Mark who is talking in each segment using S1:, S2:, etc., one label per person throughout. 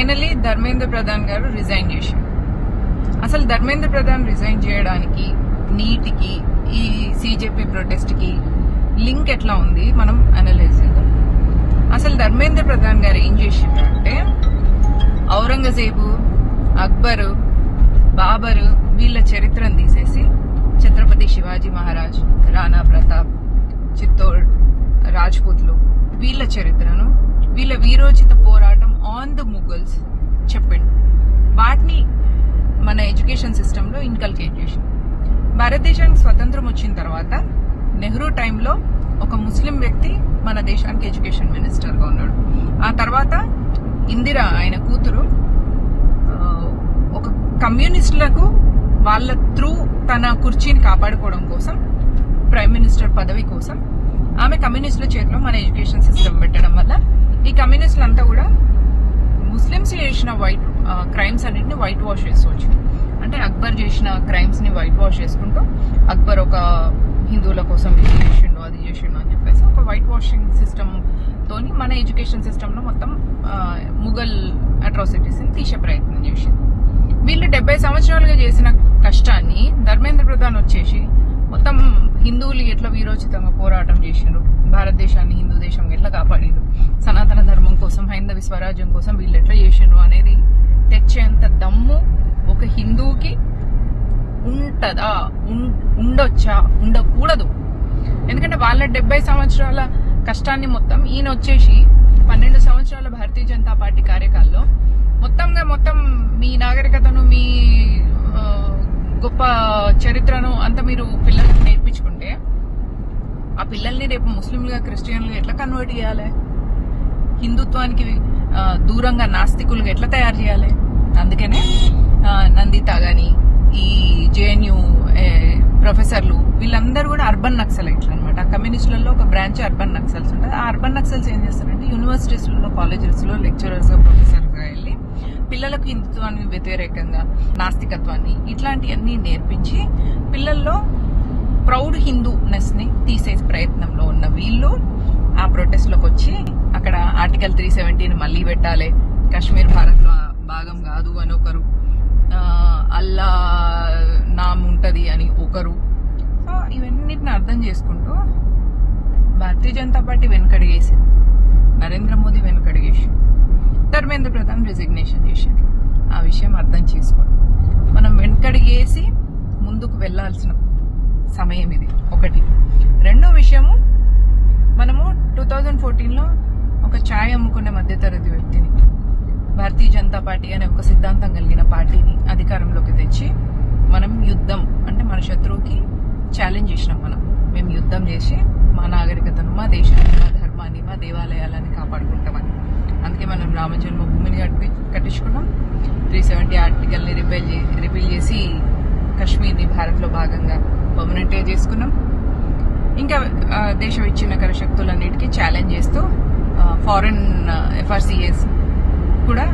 S1: Finally Dharmendra Pradhan గారు resign చేశారు. అసలు ధర్మేంద్ర ప్రధాన్ రిజైన్ చేయడానికి నీటికి ఈ సిజేపీ ప్రొటెస్ట్ కి లింక్ ఎట్లా ఉంది మనం అనలైజ్ చేద్దాం. అసలు ధర్మేంద్ర ప్రధాన్ గారు ఏం చేసిండ్రు అంటే ఔరంగజేబు, అక్బరు, బాబరు వీళ్ళ చరిత్రను తీసేసి ఛత్రపతి శివాజీ మహారాజ్, రాణా ప్రతాప్, చిత్తోడ్, రాజ్పూత్లు వీళ్ళ చరిత్రను, వీళ్ళ వీరోచిత పోరాటం ఆన్ ద ముఘల్స్ చెప్పిండు. వాటిని మన ఎడ్యుకేషన్ సిస్టంలో ఇన్కల్కేట్ చేసింది. భారతదేశానికి స్వతంత్రం వచ్చిన తర్వాత నెహ్రూ టైంలో ఒక ముస్లిం వ్యక్తి మన దేశానికి ఎడ్యుకేషన్ మినిస్టర్గా ఉన్నాడు. ఆ తర్వాత ఇందిరా ఆయన కూతురు ఒక కమ్యూనిస్టులకు వాళ్ళ త్రూ తన కుర్చీని కాపాడుకోవడం కోసం, ప్రైమ్ మినిస్టర్ పదవి కోసం ఆమె కమ్యూనిస్టుల చేతిలో మన ఎడ్యుకేషన్ సిస్టమ్ పెట్టడం వల్ల ఈ కమ్యూనిస్టులు అంతా కూడా ముస్లిమ్స్ చేసిన వైట్ క్రైమ్స్ అన్నింటిని వైట్ వాష్ చేసుకోవచ్చు. అంటే అక్బర్ చేసిన క్రైమ్స్ ని వైట్ వాష్ చేసుకుంటూ అక్బర్ ఒక హిందువుల కోసం ఇది చేసిండు, అది చేసిండు అని చెప్పేసి ఒక వైట్ వాషింగ్ సిస్టమ్ తోని మన ఎడ్యుకేషన్ సిస్టమ్ లో మొత్తం ముఘల్ అట్రాసిటీస్ ని తీసే ప్రయత్నం చేసింది. వీళ్ళు 70 సంవత్సరాలుగా చేసిన కష్టాన్ని ధర్మేంద్ర ప్రధాన్ వచ్చేసి మొత్తం హిందువులు ఎట్లా వీరోచితంగా పోరాటం చేసిండ్రు, భారతదేశాన్ని హిందూ దేశం ఎట్లా కాపాడిండ్రు, సనాతన ధర్మం కోసం, హైందవి స్వరాజ్యం కోసం వీళ్ళు ఎట్లా చేసిండ్రు అనేది తెచ్చేంత దమ్ము ఒక హిందువుకి ఉంటదా, ఉండొచ్చా, ఉండకూడదు. ఎందుకంటే వాళ్ళ 70 సంవత్సరాల కష్టాన్ని మొత్తం ఈయన వచ్చేసి 12 సంవత్సరాల భారతీయ జనతా పార్టీ కార్యకాలంలో మొత్తం మీ నాగరికతను, మీ గొప్ప చరిత్రను అంతా మీరు పిల్లలకు నేర్పించుకుంటే ఆ పిల్లల్ని రేపు ముస్లింలుగా, క్రిస్టియన్లుగా ఎట్లా కన్వర్ట్ చేయాలి, హిందుత్వానికి దూరంగా నాస్తికులుగా ఎట్లా తయారు చేయాలి. అందుకనే నందిత గాని ఈ జేఎన్యూ ప్రొఫెసర్లు వీళ్ళందరూ కూడా అర్బన్ నక్సలైట్లు అనమాట. కమ్యూనిస్టులలో ఒక బ్రాంచ్ అర్బన్ నక్సల్స్ ఉంటుంది. ఆ అర్బన్ నక్సల్స్ ఏం చేస్తారంటే యూనివర్సిటీస్లలో, కాలేజెస్లో లెక్చరర్స్ గా, ప్రొఫెసర్స్ గా వెళ్ళి పిల్లలకు హిందుత్వానికి వ్యతిరేకంగా, నాస్తికత్వాన్ని ఇట్లాంటివన్నీ నేర్పించి పిల్లల్లో ప్రౌడ్ హిందూనెస్ ని తీసే ప్రయత్నంలో ఉన్న వీళ్ళు ఆ ప్రొటెస్ట్ లోకి వచ్చి అక్కడ ఆర్టికల్ 370 మళ్ళీ పెట్టాలి, కాశ్మీర్ భారత్ లో భాగం కాదు అని ఒకరు, అల్లా నామ్ ఉంటది అని ఒకరు. సో ఇవన్నిటిని అర్థం చేసుకుంటూ భారతీయ జనతా పార్టీ వెనకడిగేసి, నరేంద్ర మోదీ వెనకడిగేసి, ధర్మేంద్ర ప్రధాన్ రిజిగ్నేషన్ చేశారు. ఆ విషయం అర్థం చేసుకోండి. మనం వెనకడిగేసి ముందుకు వెళ్లాల్సిన సమయం ఇది ఒకటి. రెండో విషయము, మనము 2014లో ఒక ఛాయ్ అమ్ముకునే మధ్యతరగతి వ్యక్తిని, భారతీయ జనతా పార్టీ అనే ఒక సిద్ధాంతం కలిగిన పార్టీని అధికారంలోకి తెచ్చి మనం యుద్ధం అంటే మన శత్రువుకి ఛాలెంజ్ చేసినాం. మేము యుద్ధం చేసి మా నాగరికతను, మా దేశాన్ని, మా ధర్మాన్ని, మా దేవాలయాలని కాపాడుకుంటామని. అందుకే మనం రామ జన్మభూమిని కట్టించుకున్నాం. 370 ఆర్టికల్ని రిపీల్ చేసి కశ్మీర్ని భారత్లో భాగంగా పర్మనెంట్ గా చేసుకున్నాం. ఇంకా దేశ విచ్ఛిన్నకర శక్తులన్నిటికీ ఛాలెంజ్ చేస్తూ ఫారెన్ FRCAs కూడా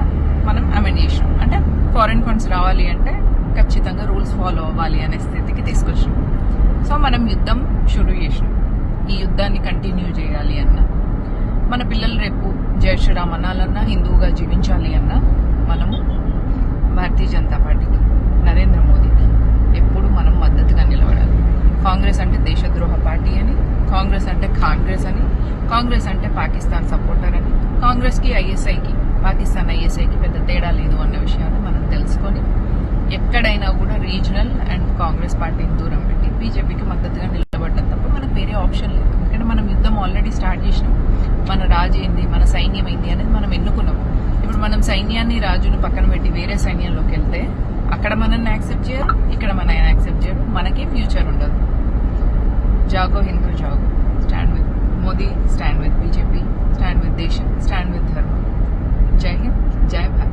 S1: మనం అమెండ్ చేసినాం. అంటే ఫారెన్ ఫండ్స్ రావాలి అంటే ఖచ్చితంగా రూల్స్ ఫాలో అవ్వాలి అనే స్థితికి తీసుకొచ్చాం. సో మనం యుద్ధం షురూ చేసినాం. ఈ యుద్ధాన్ని కంటిన్యూ చేయాలి అన్నా, మన పిల్లలు రేపు జై శ్రీరామ్ అనాలన్నా, హిందువుగా జీవించాలి అన్నా మనము భారతీయ జనతా పార్టీకి, నరేంద్ర మోదీకి ఎప్పుడు మనం మద్దతుగా నిలబడాలి. కాంగ్రెస్ అంటే దేశద్రోహ పార్టీ అని, కాంగ్రెస్ అంటే కాంగ్రెస్ అని, కాంగ్రెస్ అంటే పాకిస్తాన్ సపోర్టర్ అని, కాంగ్రెస్కి ISIకి, పాకిస్తాన్ ISIకి పెద్ద తేడా లేదు అన్న విషయాన్ని మనం తెలుసుకొని ఎక్కడైనా కూడా రీజనల్ అండ్ కాంగ్రెస్ పార్టీని దూరం పెట్టి బీజేపీకి మద్దతుగా నిలబడడం తప్ప మనకు వేరే ఆప్షన్ లేదు. ఎందుకంటే మనం యుద్ధం ఆల్రెడీ స్టార్ట్ చేసినాం. మన రాజు ఏంది, మన సైన్యం ఏంటి అనేది మనం ఎన్నుకున్నాం. ఇప్పుడు మనం సైన్యాన్ని, రాజును పక్కన పెట్టి వేరే సైన్యంలోకి వెళ్తే అక్కడ మనల్ని యాక్సెప్ట్ చేయరు, ఇక్కడ మనల్ని యాక్సెప్ట్ చేయరు, మనకి ఫ్యూచర్ ఉండదు. జాగో హిందూ జాగో, stand with Modi, stand with BJP, stand with desham, stand with dharmam. Jai Hind, జై భారత్.